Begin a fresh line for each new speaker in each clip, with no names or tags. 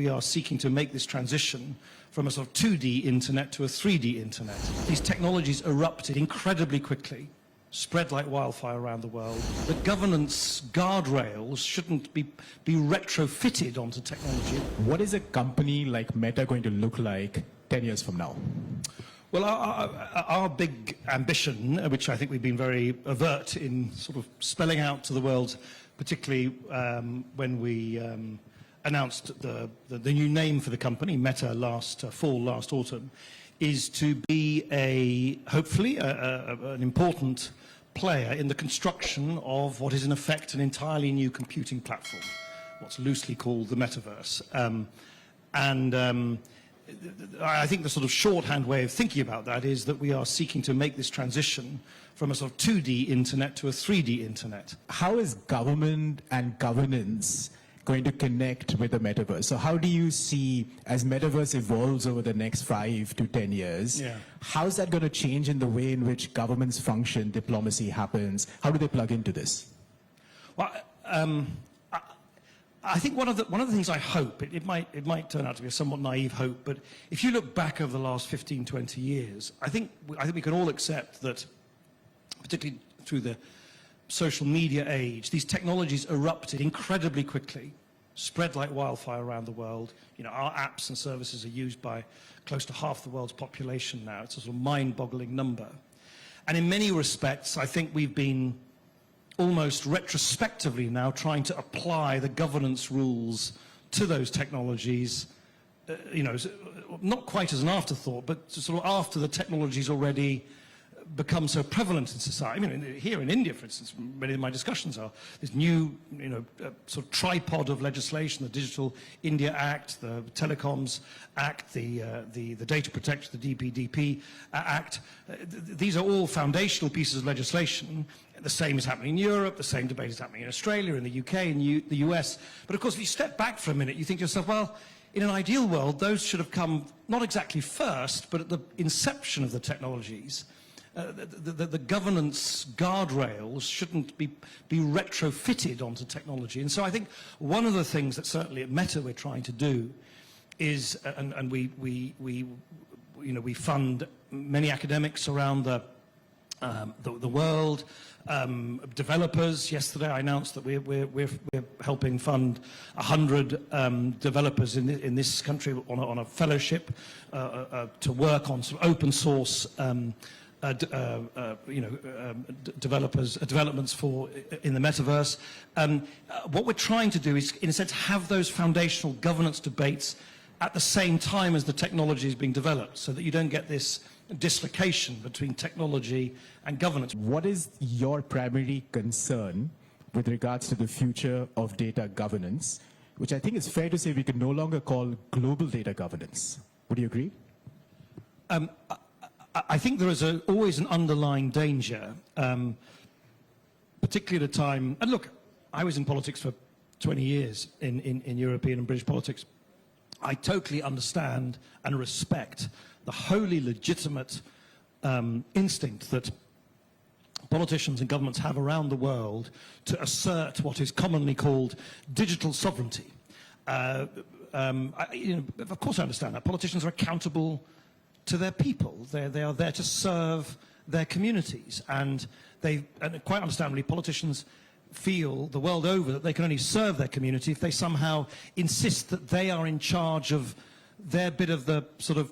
we are seeking to make this transition from a sort of 2D internet to a 3D internet. These technologies erupted incredibly quickly, spread like wildfire around the world. The governance guardrails shouldn't be retrofitted onto technology.
What is a company like Meta going to look like 10 years from now?
Well, our big ambition, which I think we've been very overt in sort of spelling out to the world, particularly when we announced the new name for the company, Meta, last autumn, is to be hopefully an important player in the construction of what is in effect an entirely new computing platform, what's loosely called the Metaverse. I think the sort of shorthand way of thinking about that is that we are seeking to make this transition from a sort of 2D internet to a 3D internet.
How is government and governance going to connect with the Metaverse? So how do you see, as Metaverse evolves over the next 5 to 10 years, how is that going to change in the way in which governments function, diplomacy happens? How do they plug into this?
Well, I think one of the things I hope, it might turn out to be a somewhat naive hope, but if you look back over the last 15, 20 years, I think we can all accept that, particularly through the social media age, these technologies erupted incredibly quickly, spread like wildfire around the world. You know, our apps and services are used by close to half the world's population now. It's a sort of mind-boggling number. And in many respects, I think we've been almost retrospectively now trying to apply the governance rules to those technologies, you know, not quite as an afterthought, but sort of after the technology's already become so prevalent in society. I mean, here in India, for instance, many of my discussions are this new, you know, sort of tripod of legislation, the Digital India Act, the Telecoms Act, the Data Protection, the DPDP Act. These are all foundational pieces of legislation. The same is happening in Europe, the same debate is happening in Australia, in the UK, in the US. But of course, if you step back for a minute, you think to yourself, well, in an ideal world, those should have come not exactly first, but at the inception of the technologies. The governance guardrails shouldn't be retrofitted onto technology. And so I think one of the things that certainly at Meta we're trying to do is, and we fund many academics around the world, developers. Yesterday I announced that we're helping fund 100 developers in this country on a fellowship to work on sort of open source developments in the Metaverse. What we're trying to do is, in a sense, have those foundational governance debates at the same time as the technology is being developed, so that you don't get this dislocation between technology and governance.
What is your primary concern with regards to the future of data governance, which I think is fair to say we can no longer call global data governance? Would you agree?
I think there is always an underlying danger, particularly at a time, and look, I was in politics for 20 years in European and British politics. I totally understand and respect the wholly legitimate instinct that politicians and governments have around the world to assert what is commonly called digital sovereignty. Of course I understand that. Politicians are accountable to their people. They are there to serve their communities, and quite understandably, politicians feel the world over that they can only serve their community if they somehow insist that they are in charge of their bit of the sort of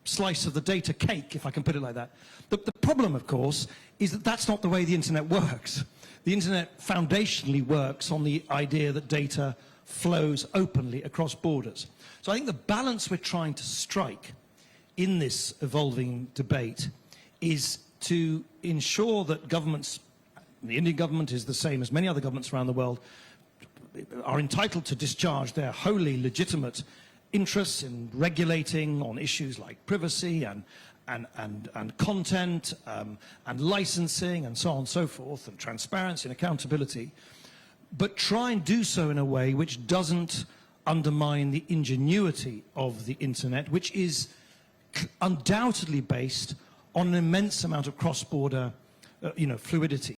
slice of the data cake, if I can put it like that. The problem, of course, is that that's not the way the internet works. The internet foundationally works on the idea that data flows openly across borders. So I think the balance we're trying to strike in this evolving debate is to ensure that governments, the Indian government is the same as many other governments around the world, are entitled to discharge their wholly legitimate interests in regulating on issues like privacy and content and licensing and so on and so forth, and transparency and accountability, but try and do so in a way which doesn't undermine the ingenuity of the internet, which is undoubtedly based on an immense amount of cross-border fluidity.